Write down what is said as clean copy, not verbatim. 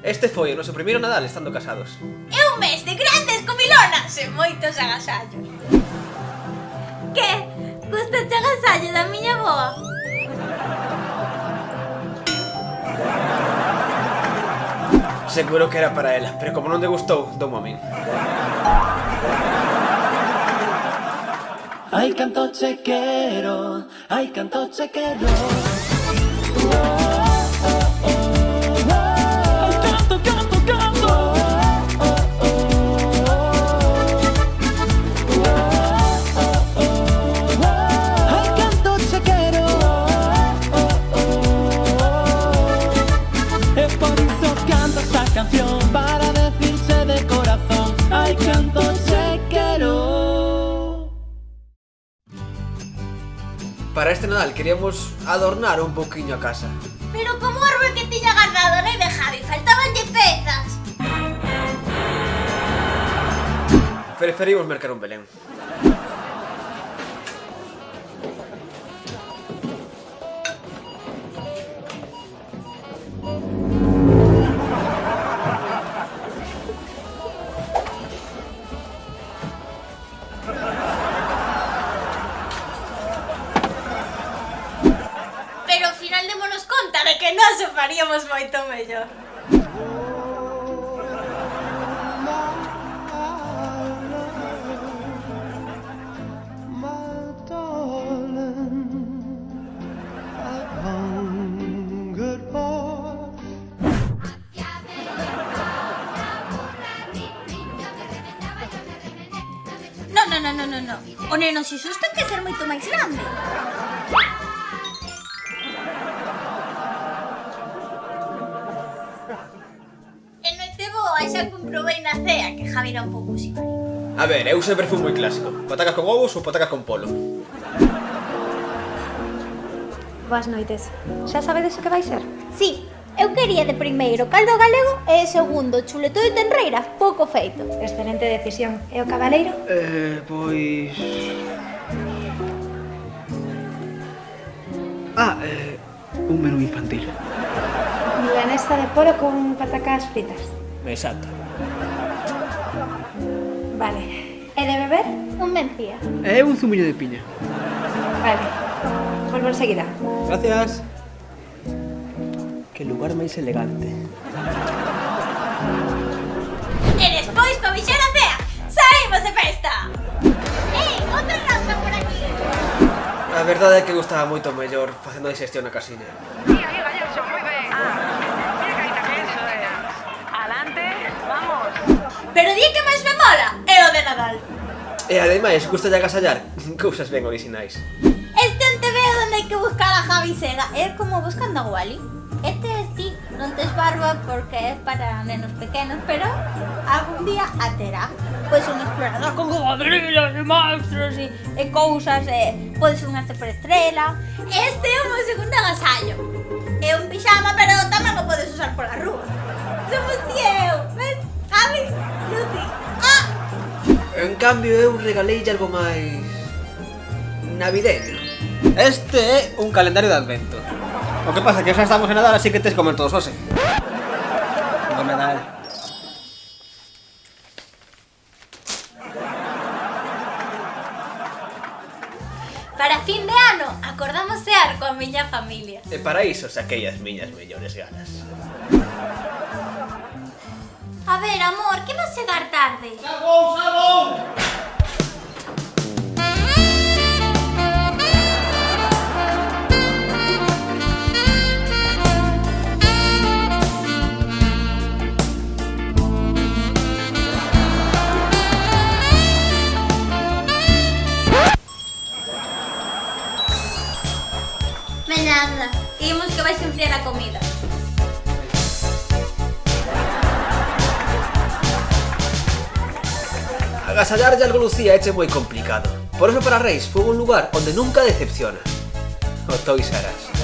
Este foi o noso primeiro Nadal estando casados. É un mes de grandes comilonas e moitos agasallos. Que? Gustaste agasallo da miña avoa? Seguro que era para ela, pero como non te gustou, doumo a min. Ay, canto chequero, ay, canto chequero. Para decirse de corazón, ay, canto chequero. Para este Nadal queríamos adornar un pouquiño a casa. Pero como árbol que tiña agarrado e Javi, faltabanlle pezas. Preferimos mercar un Belén. Pero ao final démonos conta de que nós o faríamos moito mellor. No. O neno Xisús ten que ser moito máis grande. E noite boa xa comprobei na cea que Javi era un pouco sibarino. A ver, eu sempre fui moi clásico. Patacas con ovos ou patacas con polo. Boas noites. Xa sabedes o que vai ser? Sí, eu quería de primeiro caldo galego e de segundo chuletón de tenreira pouco feito. Excelente decisión. E o cabaleiro? Pois... un menú infantil. Milanesa de poro con patacas fritas. Exacto. Vale. E de beber? Un mencía. E un zumiño de piña. Vale. Volvo enseguida. Gracias. Que lugar máis elegante. E despois, pa bixar a cea, saímos de festa! Outra rasta por aquí! A verdade é que gustaba moito mellor facendo digestión na casiña. Aí, Galloso, moi ben. Mira que aita que eso, Alante, vamos. Pero di que máis me mola é o de Nadal. E ademais, gusta de agasallar cousas ben originais. Este onte veo onde hai que buscar a Javi Sega. É como buscando a Wally. Este es ti, non tes barba porque é para nenos pequenos, pero algún día a terá. Pois un explorador con cocodrilos e monstruos e cousas, pode ser unha superestrela. Este é o meu segundo agasallo. É un pijama, pero tamén o podes usar pola rúa. Somos ti e eu, ves? Javi, Lucy. En cambio, eu regaleille algo máis... navideño. Este é un calendario de advento. O que pasa é que xa estamos en Nadal, así que tes que comer todos hoxe. Bo Nadal. Para fin de ano, acordamos cear coa miña familia. E para iso saquei as miñas mellores ganas. A ver, amor, que vas chegar tarde? ¡Sabón! Nada, imos que vais enfriar a comida. Agasallarlle algo Lucía eche moi complicado. Por eso para Reis foi un lugar onde nunca decepciona. O Toys R Us.